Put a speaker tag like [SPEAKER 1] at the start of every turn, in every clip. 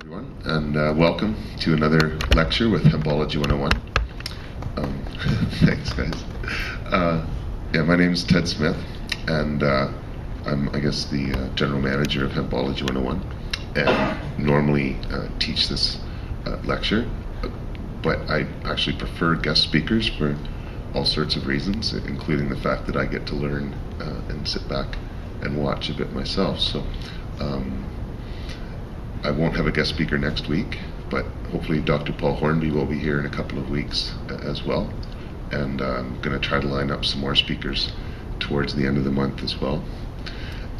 [SPEAKER 1] everyone, and welcome to another lecture with Hempology 101. Thanks, guys. My name is Ted Smith, and I'm, the general manager of Hempology 101, and normally teach this lecture, but I actually prefer guest speakers for all sorts of reasons, including the fact that I get to learn and sit back and watch a bit myself. So I won't have a guest speaker next week, but hopefully Dr. Paul Hornby will be here in a couple of weeks as well. And I'm going to try to line up some more speakers towards the end of the month as well.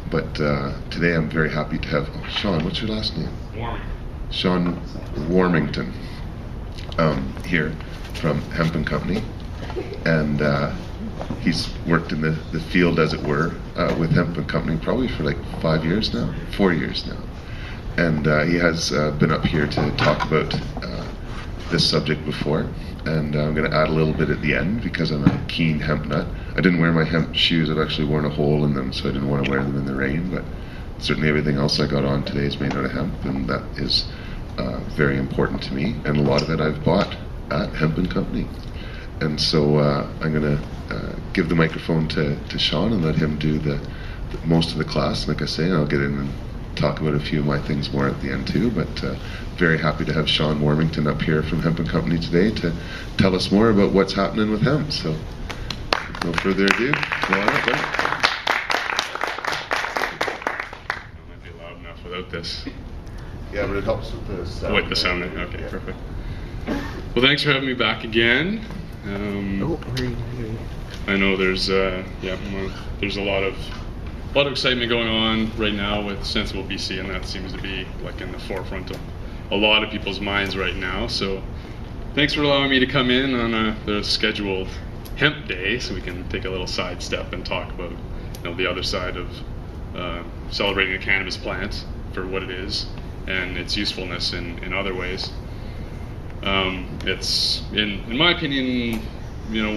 [SPEAKER 1] But today I'm very happy to have Shaun. What's your last name? Shaun Warmington here from Hemp and Company. And he's worked in the field, as it were, with Hemp and Company probably for like 4 years now. And he has been up here to talk about this subject before. And I'm going to add a little bit at the end because I'm a keen hemp nut. I didn't wear my hemp shoes. I've actually worn a hole in them, so I didn't want to wear them in the rain. But certainly everything else I got on today is made out of hemp, and that is very important to me. And a lot of it I've bought at Hemp and Company. And so I'm going to give the microphone to Shaun and let him do the most of the class. Like I say, I'll get in and talk about a few of my things more at the end too, but very happy to have Shaun Warmington up here from Hemp and Company today to tell us more about what's happening with hemp. So, no further ado, go on up, right?
[SPEAKER 2] It might be loud enough without this.
[SPEAKER 1] Yeah, but it helps with the sound.
[SPEAKER 2] With the sound, okay, yeah. Perfect. Well, thanks for having me back again. I know there's there's a lot of excitement going on right now with Sensible BC, and that seems to be like in the forefront of a lot of people's minds right now. So thanks for allowing me to come in on the scheduled hemp day, so we can take a little sidestep and talk about the other side of celebrating the cannabis plant for what it is and its usefulness in other ways. It's in my opinion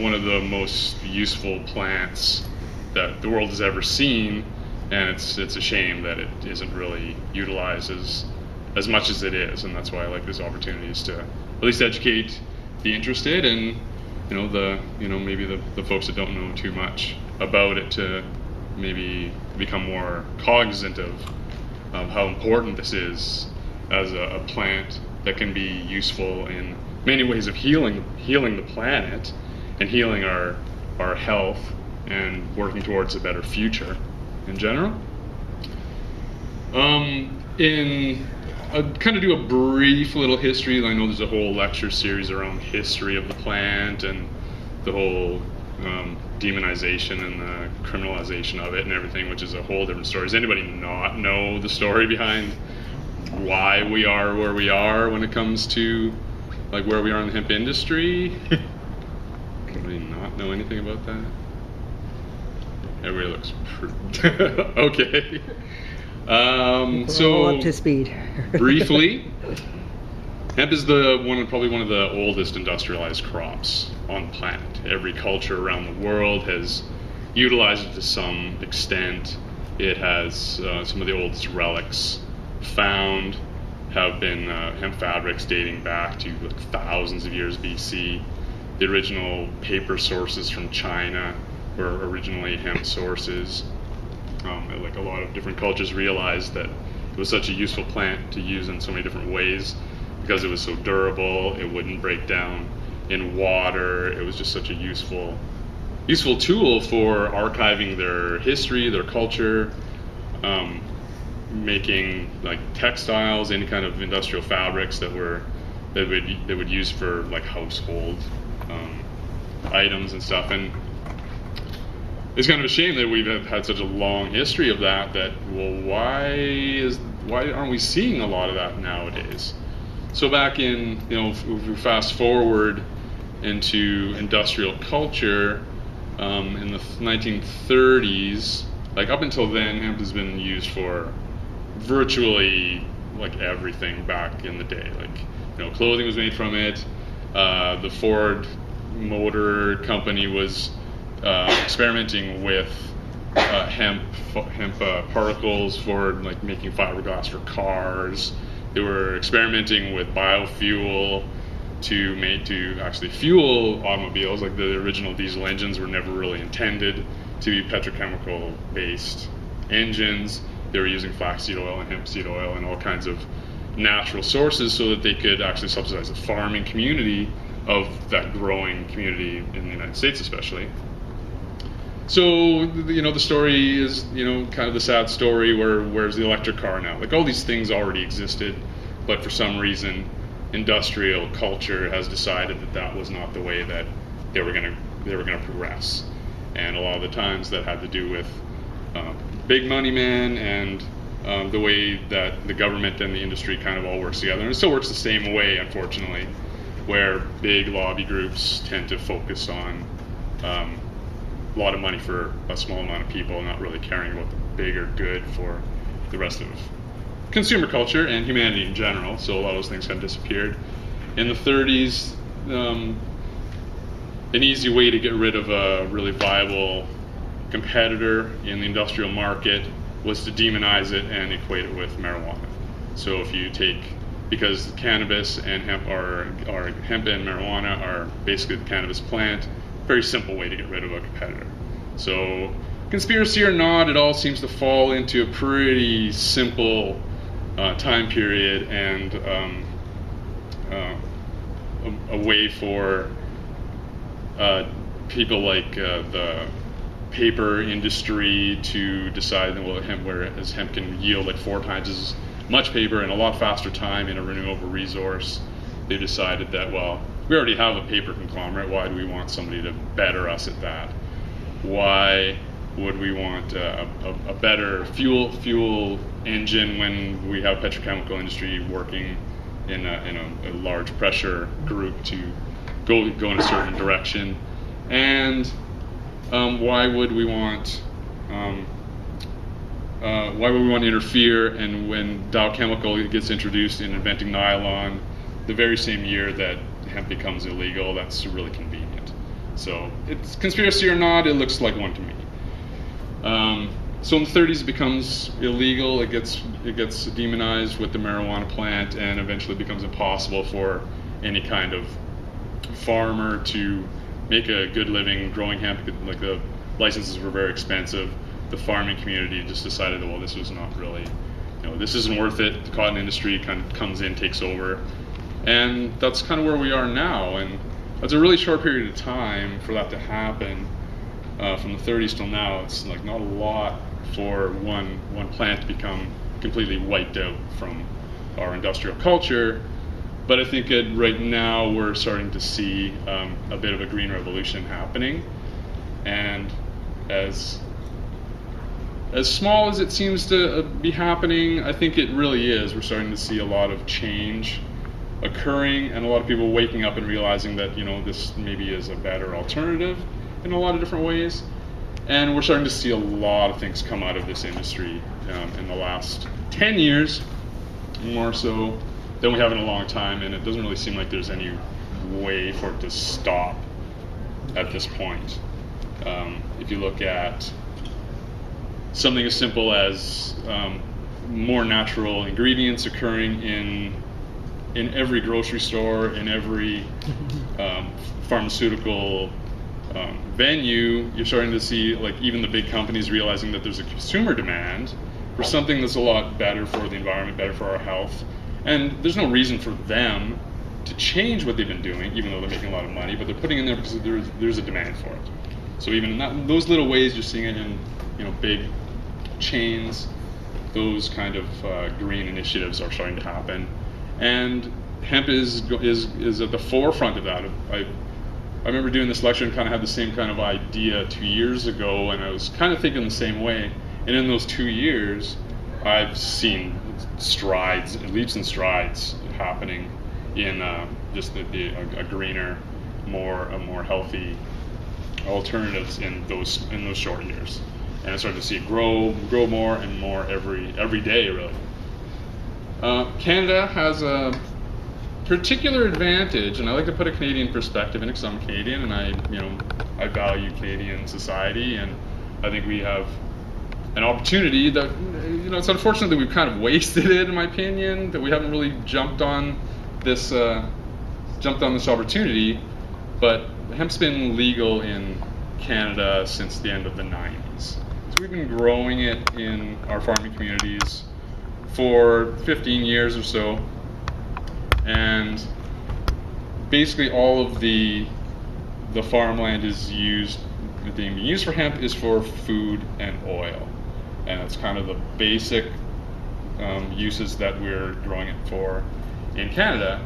[SPEAKER 2] one of the most useful plants that the world has ever seen, and it's a shame that it isn't really utilized as much as it is, and that's why I like these opportunities to at least educate the interested and maybe the folks that don't know too much about it to maybe become more cognizant of how important this is as a plant that can be useful in many ways of healing the planet and healing our health and working towards a better future in general. I'll kind of do a brief little history. I know there's a whole lecture series around history of the plant and the whole demonization and the criminalization of it and everything, which is a whole different story. Does anybody not know the story behind why we are where we are when it comes to like where we are in the hemp industry? Anybody not know anything about that? Everybody looks okay.
[SPEAKER 3] So up to speed.
[SPEAKER 2] Briefly, hemp is probably one of the oldest industrialized crops on the planet. Every culture around the world has utilized it to some extent. It has some of the oldest relics found have been hemp fabrics dating back to thousands of years BC. The original paper sources from China were originally hemp sources. Like a lot of different cultures realized that it was such a useful plant to use in so many different ways because it was so durable, it wouldn't break down in water. It was just such a useful tool for archiving their history, their culture, making like textiles, any kind of industrial fabrics that would use for like household items and stuff. And it's kind of a shame that we've had such a long history of that. Well, why aren't we seeing a lot of that nowadays? So back in if we fast forward into industrial culture in the 1930s, like up until then, hemp has been used for virtually like everything back in the day. Like clothing was made from it. The Ford Motor Company was experimenting with hemp particles for like making fiberglass for cars. They were experimenting with biofuel to actually fuel automobiles. Like the original diesel engines were never really intended to be petrochemical based engines. They were using flaxseed oil and hemp seed oil and all kinds of natural sources so that they could actually subsidize the farming community of that growing community in the United States especially. So, the story is, kind of the sad story where's the electric car now? Like all these things already existed, but for some reason industrial culture has decided that was not the way that they were going to progress. And a lot of the times that had to do with big money men and the way that the government and the industry kind of all works together. And it still works the same way, unfortunately, where big lobby groups tend to focus on a lot of money for a small amount of people, not really caring about the bigger good for the rest of consumer culture and humanity in general. So a lot of those things kind of disappeared. In the 30s, an easy way to get rid of a really viable competitor in the industrial market was to demonize it and equate it with marijuana. So if you because cannabis and hemp hemp and marijuana are basically the cannabis plant, very simple way to get rid of a competitor. So conspiracy or not, it all seems to fall into a pretty simple time period and a way for people like the paper industry to decide that, well, whereas hemp can yield like 4 times as much paper in a lot faster time in a renewable resource, they decided that, well, we already have a paper conglomerate, why do we want somebody to better us at that? Why would we want a better fuel engine when we have petrochemical industry working in a large pressure group to go in a certain direction? And why would we want to interfere? And when Dow Chemical gets introduced in inventing nylon, the very same year that hemp becomes illegal, that's really convenient. So it's conspiracy or not, it looks like one to me. So in the 30s it becomes illegal, it gets demonized with the marijuana plant, and eventually becomes impossible for any kind of farmer to make a good living growing hemp. Like the licenses were very expensive. The farming community just decided that, well, this was not really, this isn't worth it. The cotton industry kind of comes in, takes over, and that's kind of where we are now. And that's a really short period of time for that to happen. From the 30s till now, it's like not a lot for one plant to become completely wiped out from our industrial culture. But I think right now we're starting to see a bit of a green revolution happening, and as small as it seems to be happening, I think it really is. We're starting to see a lot of change occurring, and a lot of people waking up and realizing that this maybe is a better alternative in a lot of different ways. And we're starting to see a lot of things come out of this industry in the last 10 years, more so than we have in a long time, and it doesn't really seem like there's any way for it to stop at this point. If you look at something as simple as more natural ingredients occurring in every grocery store, in every pharmaceutical venue, you're starting to see like even the big companies realizing that there's a consumer demand for something that's a lot better for the environment, better for our health. And there's no reason for them to change what they've been doing, even though they're making a lot of money, but they're putting in there because there's a demand for it. So even in those little ways, you're seeing it in big chains. Those kind of green initiatives are starting to happen, and hemp is at the forefront of that. I remember doing this lecture and kind of had the same kind of idea 2 years ago, and I was kind of thinking the same way. And in those 2 years, I've seen leaps and strides happening in just a greener, more healthy alternatives in those short years. And I started to see it grow more and more every day, really. Canada has a particular advantage, and I like to put a Canadian perspective in it because I'm Canadian, and I value Canadian society, and I think we have an opportunity that, it's unfortunate that we've kind of wasted it, in my opinion, that we haven't really jumped on this opportunity. But hemp's been legal in Canada since the end of the 90s. So we've been growing it in our farming communities for 15 years or so. And basically all of the farmland being used for hemp is for food and oil. And it's kind of the basic uses that we're growing it for in Canada.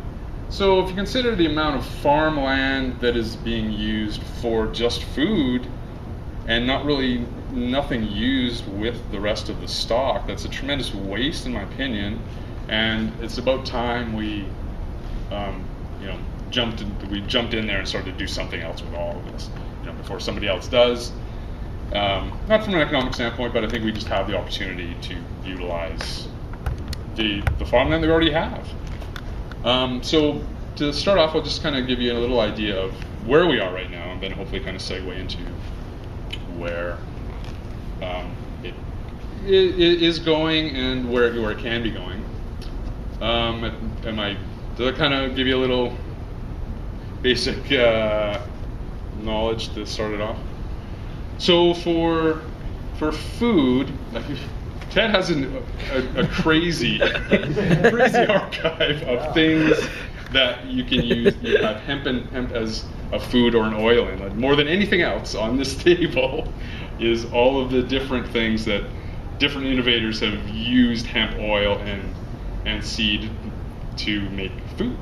[SPEAKER 2] So if you consider the amount of farmland that is being used for just food and nothing used with the rest of the stock, that's a tremendous waste, in my opinion. And it's about time we jumped in there and started to do something else with all of this, before somebody else does. Not from an economic standpoint, but I think we just have the opportunity to utilize the farmland that we already have. So to start off, I'll just kind of give you a little idea of where we are right now, and then hopefully kind of segue into where it is going and where it can be going. Does that kind of give you a little basic knowledge to start it off? So for food, Ted has a crazy archive of things that you can use. You have hemp as a food or an oil in. Like, more than anything else on this table is all of the different things that different innovators have used hemp oil and seed to make food.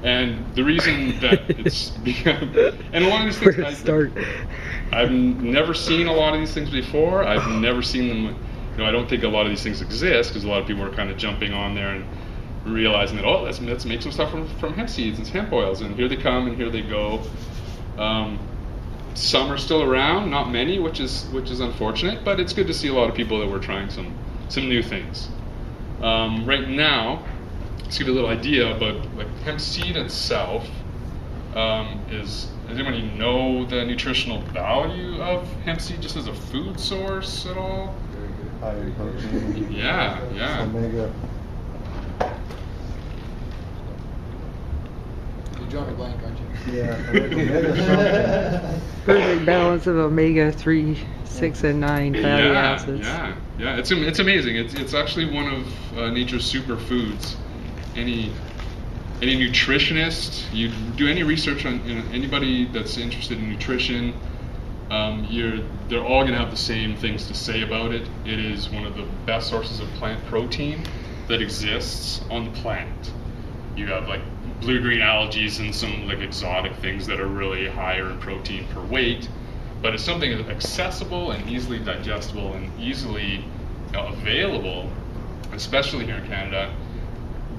[SPEAKER 2] And the reason that it's become, and a lot of these things, I've never seen a lot of these things before. I've never seen them. I don't think a lot of these things exist because a lot of people are kind of jumping on there and realizing that, let's make some stuff from hemp seeds and hemp oils, and here they come and here they go. Some are still around, not many, which is unfortunate, but it's good to see a lot of people that were trying some new things. Right now, let's give you a little idea about hemp seed itself. Does anybody know the nutritional value of hemp seed just as a food source at all?
[SPEAKER 3] Very good. High in protein.
[SPEAKER 2] Yeah.
[SPEAKER 3] Omega.
[SPEAKER 4] You're drawing a blank, aren't you?
[SPEAKER 3] Yeah. Omega
[SPEAKER 5] Perfect balance of omega-3, 6, and 9 fatty acids.
[SPEAKER 2] Yeah. It's amazing. It's actually one of nature's superfoods. Any nutritionist, you do any research on anybody that's interested in nutrition, they're all going to have the same things to say about it. It is one of the best sources of plant protein that exists on the planet. You have blue-green algae and some exotic things that are really higher in protein per weight, but it's something that's accessible and easily digestible and easily available, especially here in Canada.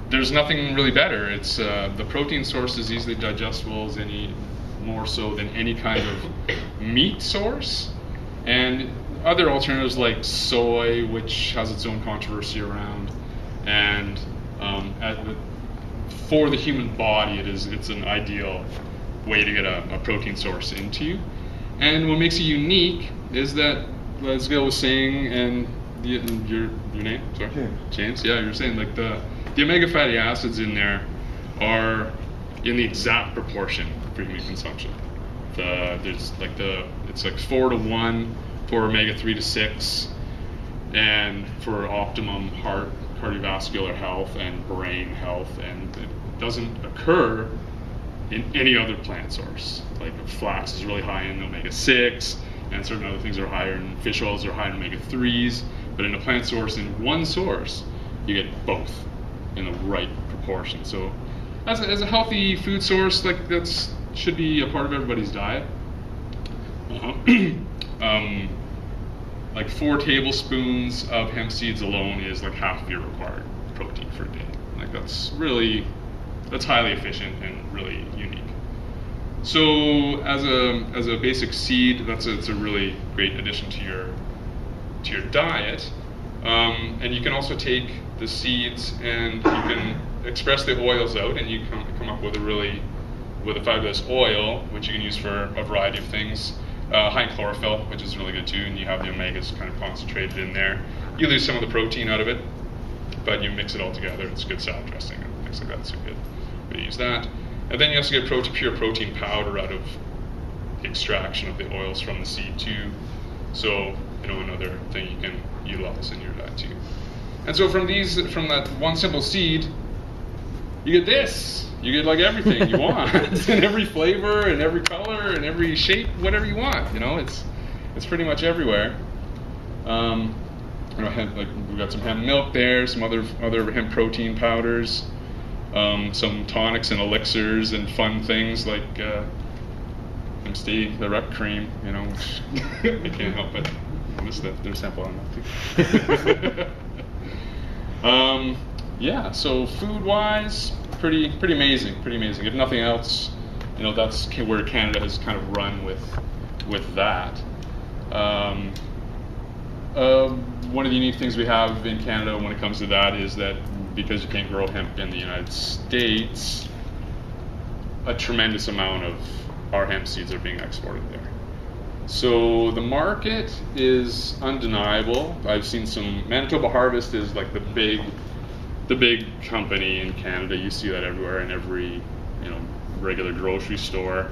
[SPEAKER 2] There's nothing really better. It's the protein source is easily digestible as more so than any kind of meat source, and other alternatives like soy, which has its own controversy around, and for the human body, it's an ideal way to get a protein source into you. And what makes it unique is that, as Gil was saying, and your name? Sorry, James. Yeah, you're saying the omega fatty acids in there are in the exact proportion for human consumption. It's 4-to-1 for omega-3 to 6, and for optimum heart, cardiovascular health, and brain health, and it doesn't occur in any other plant source. Flax is really high in omega-6, and certain other things are higher in fish oils, are high in omega-3s, but in a plant source, in one source, you get both in the right proportion. So as a healthy food source, that's should be a part of everybody's diet. 4 tablespoons of hemp seeds alone is half of your required protein for a day. That's highly efficient and really unique. So as a basic seed, it's a really great addition to your diet. And you can also take the seeds and you can express the oils out, and you come up with a fabulous oil, which you can use for a variety of things. high in chlorophyll, which is really good too, and you have the omegas kind of concentrated in there. You lose some of the protein out of it, but you mix it all together. It's good salad dressing and things like that, so good. We use that. And then you also get pure protein powder out of extraction of the oils from the seed too. So, another thing you can utilize in your diet too. And so from that one simple seed, you get this. You get like everything you want, in every flavor, and every color, and every shape, whatever you want. It's pretty much everywhere. We've got some hemp milk there, some other hemp protein powders, some tonics and elixirs and fun things like MSD, the rep cream, which I can't help it. There's sample on that too. So food-wise, pretty amazing. If nothing else, that's where Canada has kind of run with that. One of the unique things we have in Canada when it comes to that is that because you can't grow hemp in the United States, a tremendous amount of our hemp seeds are being exported there. So the market is undeniable. I've seen some. Manitoba Harvest is like the big company in Canada. You see that everywhere in every regular grocery store.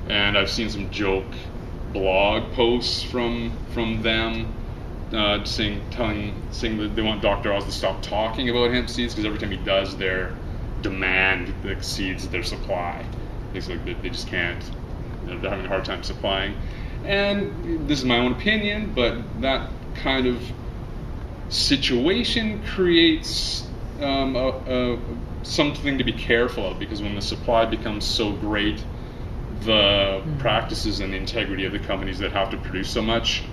[SPEAKER 2] And I've seen some joke blog posts from them saying that they want Dr. Oz to stop talking about hemp seeds because every time he does, their demand exceeds their supply. It's like they just can't. They're having a hard time supplying. And this is my own opinion, but that kind of situation creates something to be careful of, because when the supply becomes so great, the practices and the integrity of the companies that have to produce so much,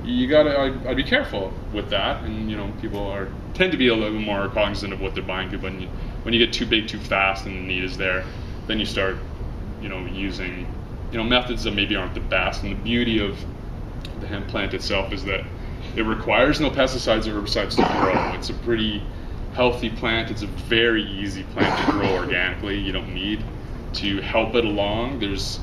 [SPEAKER 2] I'd be careful with that. And people tend to be a little more cognizant of what they're buying. When you get too big too fast and the need is there, then you start using methods that maybe aren't the best. And the beauty of the hemp plant itself is that it requires no pesticides or herbicides to grow. It's a pretty healthy plant. It's a very easy plant to grow organically. You don't need to help it along. There's,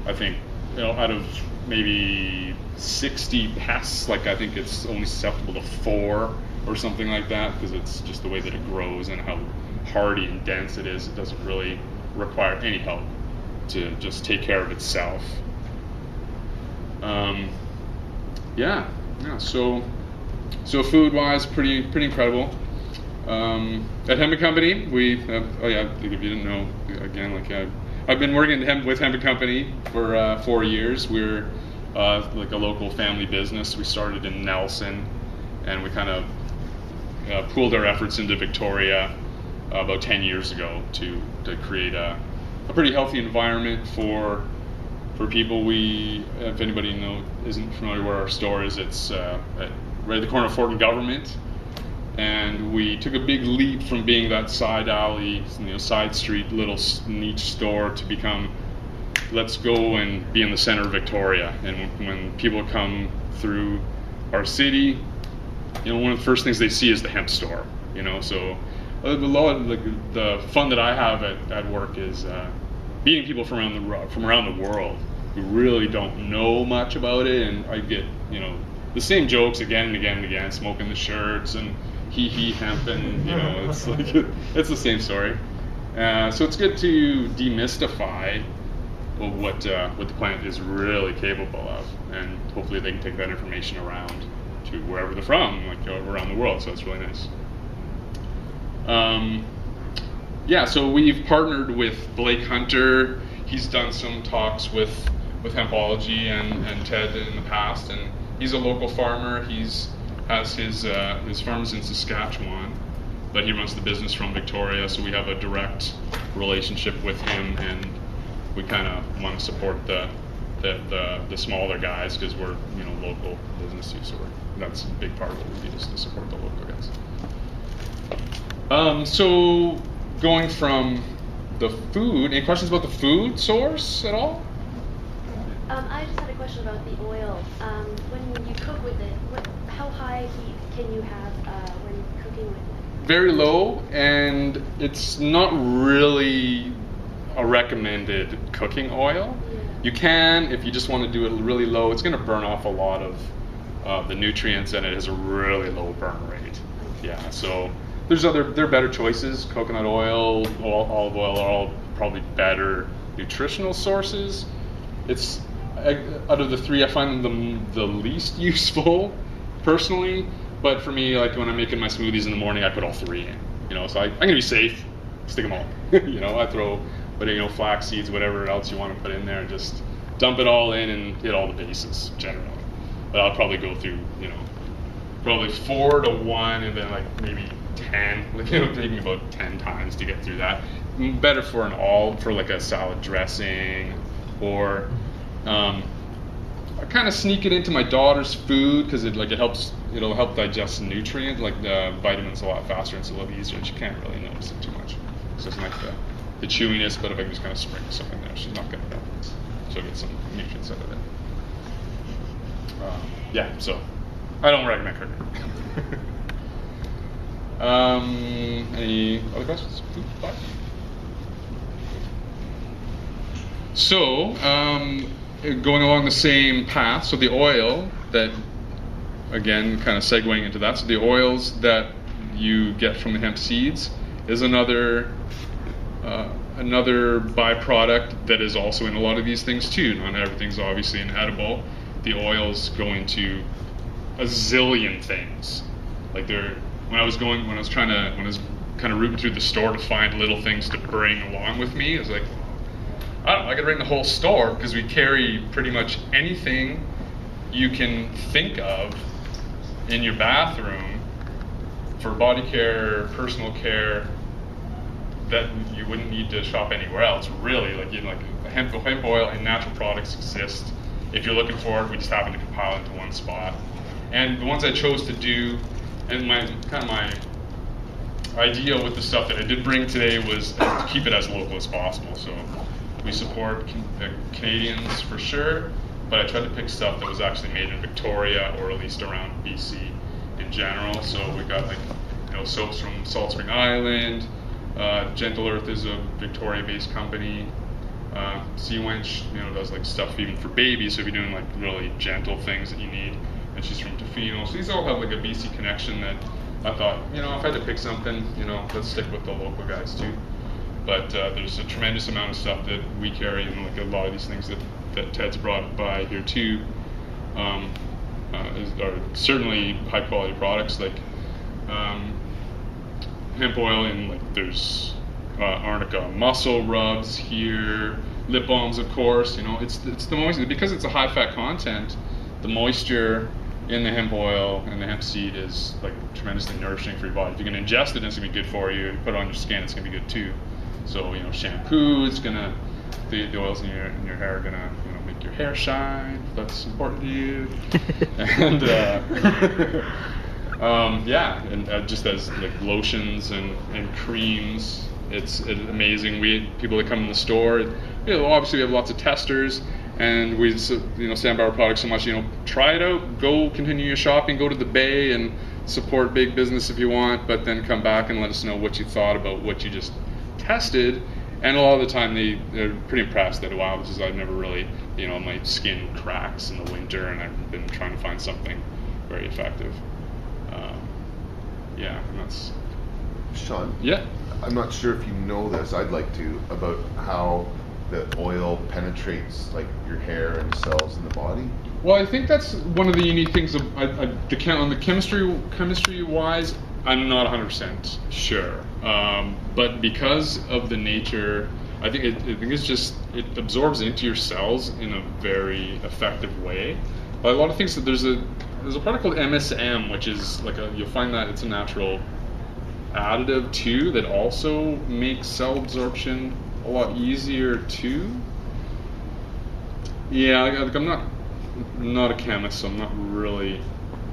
[SPEAKER 2] I think, out of maybe 60 pests, I think it's only susceptible to 4 or something like that, because it's just the way that it grows and how hardy and dense it is. It doesn't really require any help to just take care of itself. So food-wise, pretty incredible. At Hemp and Company, we have, if you didn't know, again, I've been working with Hemp and Company for 4 years. We're like a local family business. We started in Nelson, and we kind of pooled our efforts into Victoria about 10 years ago to create a pretty healthy environment for people. If anybody isn't familiar where our store is, it's right at the corner of Fort and Government. And we took a big leap from being that side alley, side street, little niche store to become, let's go and be in the center of Victoria. And when people come through our city, one of the first things they see is the hemp store. So a lot of the fun that I have at work is meeting people from around the world who really don't know much about it, and I get the same jokes again and again and again, smoking the shirts and hee hemp, and it's like it's the same story. So it's good to demystify what the plant is really capable of, and hopefully they can take that information around to wherever they're from, around the world. So it's really nice. So we've partnered with Blake Hunter. He's done some talks with Hempology and Ted in the past, and he's a local farmer. Has his farms in Saskatchewan, but he runs the business from Victoria, so we have a direct relationship with him, and we kind of want to support the smaller guys because we're local businesses, so that's a big part of what we do, is to support the local guys. So going from the food, any questions about the food source at all?
[SPEAKER 4] I just had a question about the oil. When you cook with it, how high heat can you have when cooking with it?
[SPEAKER 2] Very low, and it's not really a recommended cooking oil. You can, if you just want to do it really low, it's going to burn off a lot of the nutrients, and it has a really low burn rate. Yeah, so there are better choices. Coconut oil, olive oil are all probably better nutritional sources. It's out of the three, I find them the least useful personally. But for me, like when I'm making my smoothies in the morning, I put all three in. So I'm gonna be safe. Stick them all. I throw, flax seeds, whatever else you want to put in there, and just dump it all in and hit all the bases generally. But I'll probably go through, probably 4 to 1, and then like maybe 10. Taking about 10 times to get through that. Better for like a salad dressing, or I kind of sneak it into my daughter's food because it'll help digest nutrients, like the vitamins, a lot faster, and it's a little easier, and she can't really notice it too much. So it's like the chewiness, but if I can just kind of sprinkle something there, she's not gonna notice. She'll get some nutrients out of it. So I don't recommend cooking. Any other questions? Bye. So, going along the same path, so the oil that, again, kind of segueing into that, so the oils that you get from the hemp seeds is another byproduct that is also in a lot of these things too. Not everything's obviously an edible. The oils go into a zillion things. Like when I was kind of rooting through the store to find little things to bring along with me, I was like, I don't know, I could bring the whole store, because we carry pretty much anything you can think of in your bathroom for body care, personal care, that you wouldn't need to shop anywhere else. Really, hemp oil and natural products exist. If you're looking for it, we just happen to compile into one spot. And the ones I chose to do, and my idea with the stuff that I did bring today was to keep it as local as possible. So we support Canadians for sure, but I tried to pick stuff that was actually made in Victoria, or at least around BC in general. So we got soaps from Salt Spring Island. Gentle Earth is a Victoria-based company. Sea Wench, does stuff even for babies. So if you're doing really gentle things that you need, and she's from Tofino. So these all have a BC connection that I thought, if I had to pick something, let's stick with the local guys too. But there's a tremendous amount of stuff that we carry, and a lot of these things that Ted's brought by here too are certainly high quality products, like hemp oil, and there's arnica muscle rubs here, lip balms, of course. It's the moisture, because it's a high fat content. The moisture in the hemp oil and the hemp seed is tremendously nourishing for your body. If you can ingest it, it's gonna be good for you. If you put it on your skin, it's gonna be good too. So shampoo, it's gonna, the oils in your hair are gonna make your hair shine. That's important to you. And just as
[SPEAKER 6] lotions and creams, it's amazing. People that come in the store, obviously we have lots of testers, and we stand by our products so much. Try it out, go continue your shopping, go to the Bay and support big business if you want, but then come back and let us know what you thought about what you just tested. And a lot of the time they're pretty impressed that, wow, I've never really, my skin cracks in the winter, and I've been trying to find something very effective. And that's...
[SPEAKER 1] Shaun?
[SPEAKER 6] Yeah?
[SPEAKER 1] I'm not sure if you know this, I'd like to, about how the oil penetrates your hair and cells in the body.
[SPEAKER 6] Well, I think that's one of the unique things on the chemistry wise, I'm not 100% sure. But because of the nature, I think it absorbs into your cells in a very effective way. But a lot of things, that there's a product called MSM, which is you'll find that it's a natural additive too, that also makes cell absorption a lot easier too. Yeah, I'm not a chemist, so I'm not really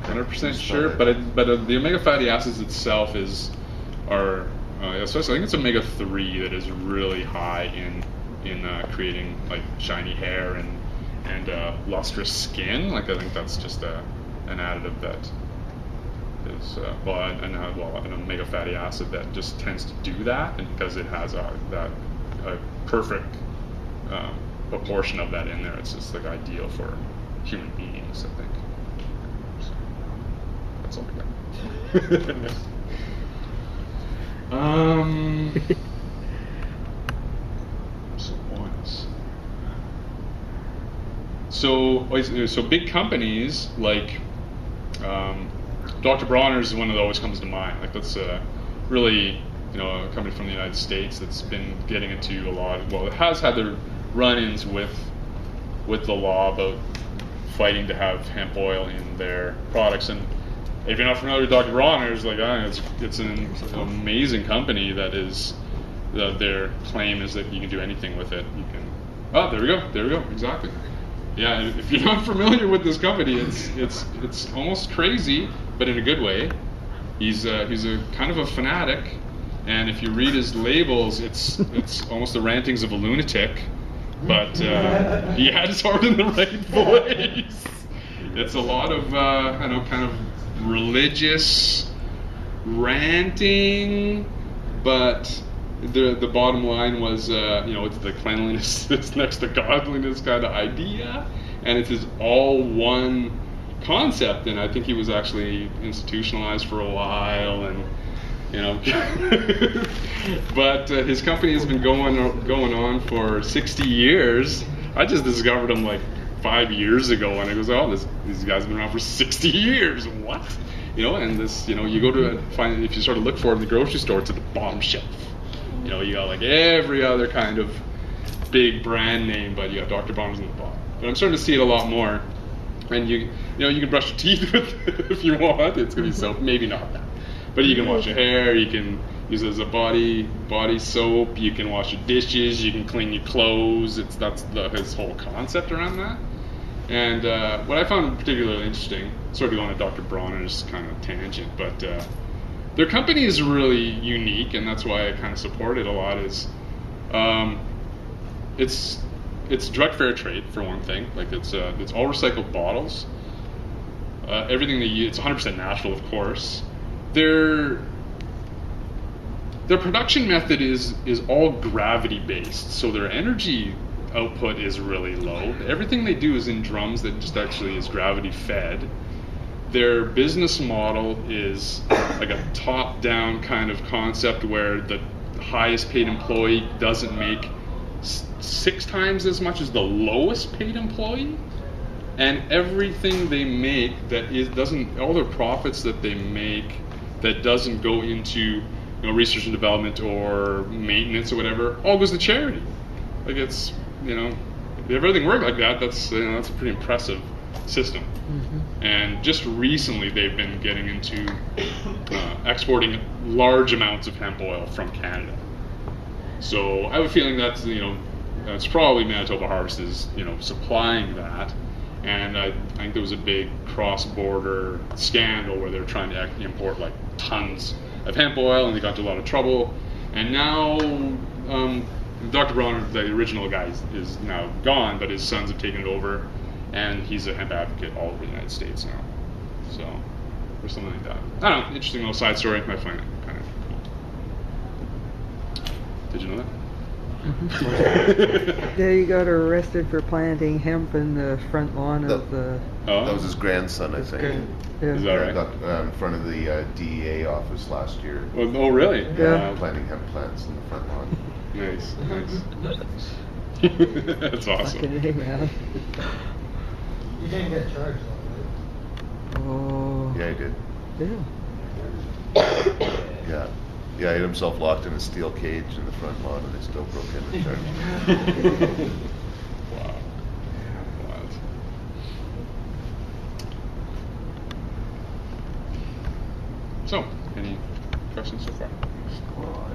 [SPEAKER 6] 100% sure. But the omega fatty acids itself especially I think it's omega-3 that is really high in creating shiny hair and lustrous skin. I think that's just an additive that is an omega fatty acid that just tends to do that, and because it has that perfect
[SPEAKER 2] proportion of that in there, it's just like ideal for human beings, I think. So, that's all I got. So what else? So big companies like Dr. Bronner's is one that always comes to mind. Like that's really, a company from the United States that's been getting into a lot. Well, it has had their run-ins with the law about fighting to have hemp oil in their products. And if you're not familiar with Dr. Bronner's, like it's an amazing company that is. Their claim is that you can do anything with it. You can. Oh, there we go. Exactly. Yeah, if you're not familiar with this company, it's almost crazy, but in a good way. He's a kind of a fanatic, and if you read his labels, it's almost the rantings of a lunatic, but he had his heart in the right place. It's a lot of kind of religious ranting, but the bottom line was, it's the cleanliness that's next to godliness kind of idea, and it's his all one concept. And I think he was actually institutionalized for a while, and but his company has been going on for 60 years. I just discovered him like 5 years ago, and I goes, oh, these guys have been around for 60 years. What? And this, you go to find, if you sort of look for it in the grocery store, it's at the bottom shelf. You got like every other kind of big brand name, but you got Dr. Bronner's in the bottom. But I'm starting to see it a lot more. And you can brush your teeth with it if you want. It's gonna be soap, maybe not that. But you can wash your hair, you can use it as a body soap, you can wash your dishes, you can clean your clothes. That's his whole concept around that. And what I found particularly interesting, sort of going to Dr. Bronner's kind of tangent, but their company is really unique, and that's why I kind of support it a lot. Is it's direct fair trade for one thing. Like it's all recycled bottles. Everything they use, it's 100% natural, of course. Their production method is all gravity based, so their energy output is really low. Everything they do is in drums that just actually is gravity fed. Their business model is like a top-down kind of concept where the highest paid employee doesn't make 6 times as much as the lowest paid employee, and everything they make all their profits that they make that doesn't go into research and development or maintenance or whatever, all goes to charity. Like it's if everything worked like that, that's a pretty impressive system. Mm-hmm. And just recently they've been getting into exporting large amounts of hemp oil from Canada. So I have a feeling that's probably Manitoba Harvest is supplying that. And I think there was a big cross-border scandal where they were trying to import like tons of hemp oil, and they got into a lot of trouble. And now Dr. Bronner, the original guy, is now gone, but his sons have taken it over, and he's a hemp advocate all over the United States now. So, or something like that. I don't know, interesting little side story. I find it kind of cool. Did you know that?
[SPEAKER 5] Yeah, you got arrested for planting hemp in the front lawn of the...
[SPEAKER 1] That was his grandson, I think.
[SPEAKER 5] Yeah.
[SPEAKER 2] Is that right?
[SPEAKER 1] Got in front of the DEA office last year.
[SPEAKER 2] Oh, really?
[SPEAKER 5] Yeah.
[SPEAKER 1] Planting hemp plants in the front lawn.
[SPEAKER 2] Nice. That's awesome.
[SPEAKER 5] Fucking A, man.
[SPEAKER 3] You didn't get charged though,
[SPEAKER 5] Oh.
[SPEAKER 1] Yeah, he did.
[SPEAKER 5] Yeah.
[SPEAKER 1] Yeah, he had himself locked in a steel cage in the front lawn, and they still broke in and charged him.
[SPEAKER 2] Wow. Wild. So, any questions so far?
[SPEAKER 3] Well,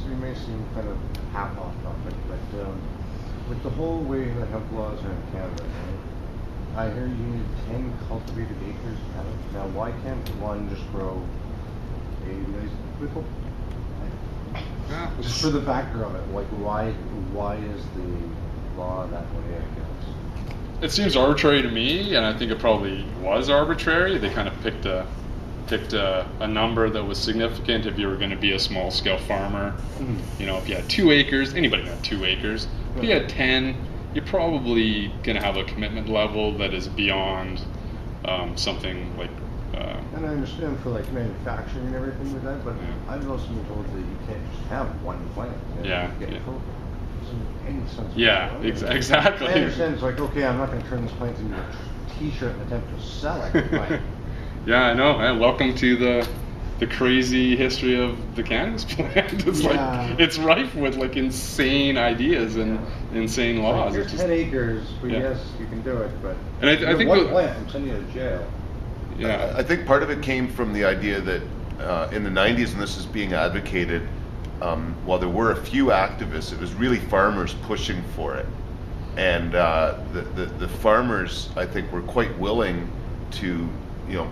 [SPEAKER 3] we may seem kind of half off topic, but with the whole way that hemp laws are in Canada, right, I hear you need 10 cultivated acres in Canada. Now, why can't one just grow a nice little? Just for the background of it, like why is the law that way, I guess?
[SPEAKER 2] It seems arbitrary to me, and I think it probably was arbitrary. They kind of picked a number that was significant if you were going to be a small scale farmer. If you had 2 acres, anybody can have 2 acres. If you had 10, you're probably going to have a commitment level that is beyond something like.
[SPEAKER 3] And I understand for like manufacturing and everything with that, but
[SPEAKER 2] Yeah.
[SPEAKER 3] I've also been told that you can't just have one plant.
[SPEAKER 2] Yeah,
[SPEAKER 3] You get
[SPEAKER 2] yeah.
[SPEAKER 3] coke. Doesn't make any sense.
[SPEAKER 2] Yeah,
[SPEAKER 3] whatsoever.
[SPEAKER 2] exactly.
[SPEAKER 3] I understand it's like, okay, I'm not going to turn this plant into a t-shirt and attempt to sell it. But
[SPEAKER 2] Yeah, I know. And welcome to the crazy history of the cannabis plant. It's
[SPEAKER 3] Yeah.
[SPEAKER 2] like it's rife with like insane ideas and insane laws.
[SPEAKER 3] Like,
[SPEAKER 2] It's
[SPEAKER 3] here's
[SPEAKER 2] just,
[SPEAKER 3] 10 acres, but
[SPEAKER 2] Yeah.
[SPEAKER 3] yes, you can do it. But
[SPEAKER 2] And I
[SPEAKER 3] you have
[SPEAKER 2] think
[SPEAKER 3] one
[SPEAKER 2] the-
[SPEAKER 3] plant, I'm sending you to jail.
[SPEAKER 2] yeah.
[SPEAKER 1] I think part of it came from the idea that in the 90s, when this was being advocated, while there were a few activists, it was really farmers pushing for it. And the farmers, I think, were quite willing to,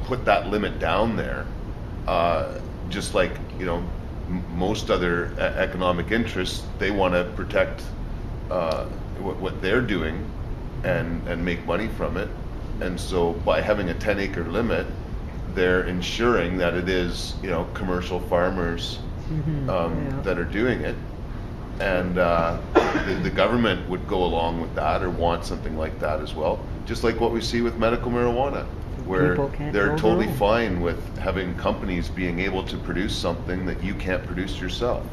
[SPEAKER 1] put that limit down there. Just like, most other economic interests, they want to protect what they're doing and make money from it. And so by having a 10-acre limit, they're ensuring that it is, commercial farmers that are doing it. And the government would go along with that or want something like that as well. Just like what we see with medical marijuana, where
[SPEAKER 5] People can't
[SPEAKER 1] they're
[SPEAKER 5] grow
[SPEAKER 1] totally
[SPEAKER 5] their own.
[SPEAKER 1] fine with having companies being able to produce something that you can't produce yourself.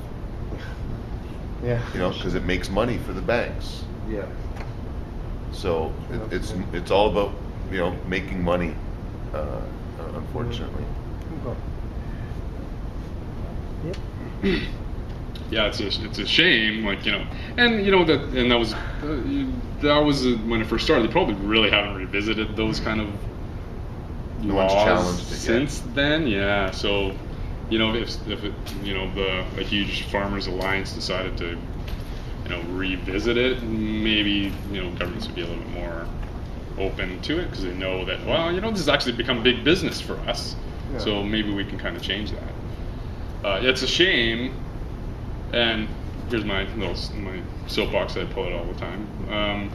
[SPEAKER 3] Yeah.
[SPEAKER 1] Because it makes money for the banks.
[SPEAKER 3] Yeah.
[SPEAKER 1] So it's all about making money, unfortunately.
[SPEAKER 3] Okay.
[SPEAKER 5] Yep.
[SPEAKER 2] Yeah, it's a shame, like and that was when it first started. They probably really haven't revisited those kind of
[SPEAKER 1] No one's
[SPEAKER 2] laws
[SPEAKER 1] challenged it yet.
[SPEAKER 2] since then. Yeah, so if a huge farmers alliance decided to revisit it, maybe governments would be a little bit more open to it because they know that this has actually become big business for us.
[SPEAKER 3] Yeah.
[SPEAKER 2] So maybe we can kind of change that. It's a shame. And here's my soapbox that I pull it all the time.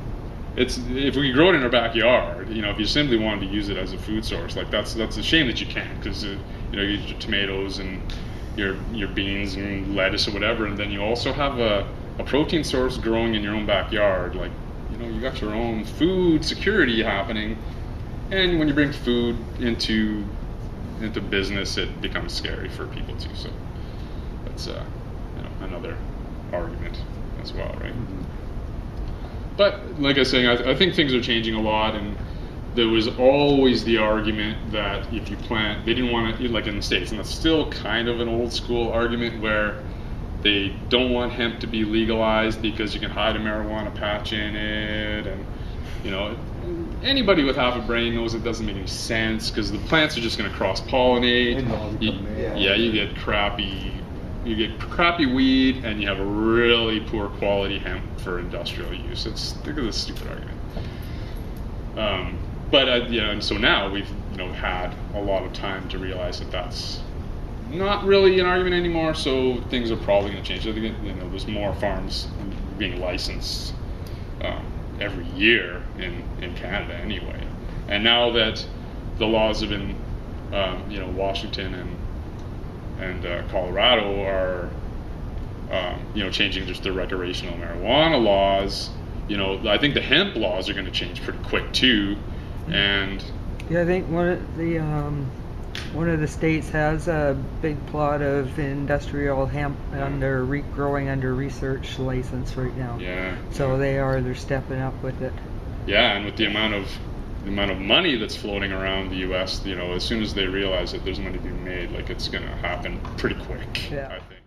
[SPEAKER 2] It's if we grow it in our backyard, if you simply wanted to use it as a food source, like that's a shame that you can't, because you use your tomatoes and your beans and lettuce or whatever, and then you also have a protein source growing in your own backyard. Like you got your own food security happening, and when you bring food into business, it becomes scary for people too. So that's another argument as well, right?
[SPEAKER 3] Mm-hmm.
[SPEAKER 2] But like I was saying, I think things are changing a lot, and there was always the argument that if you plant, they didn't want to, like in the States, and that's still kind of an old school argument where they don't want hemp to be legalized because you can hide a marijuana patch in it, and anybody with half a brain knows it doesn't make any sense because the plants are just going to cross-pollinate.
[SPEAKER 3] And all become male.
[SPEAKER 2] You get crappy weed, and you have a really poor quality hemp for industrial use. Look at this stupid argument. And so now we've had a lot of time to realize that that's not really an argument anymore. So things are probably going to change. I think there's more farms being licensed every year in Canada anyway. And now that the laws have been, Washington and Colorado are, changing just the recreational marijuana laws. I think the hemp laws are going to change pretty quick too, and
[SPEAKER 5] Yeah, I think one of the states has a big plot of industrial hemp growing under research license right now.
[SPEAKER 2] yeah.
[SPEAKER 5] So they're stepping up with it.
[SPEAKER 2] Yeah, and with the amount of money that's floating around the U.S., as soon as they realize that there's money being made, like it's going to happen pretty quick.
[SPEAKER 5] Yeah.
[SPEAKER 2] I think.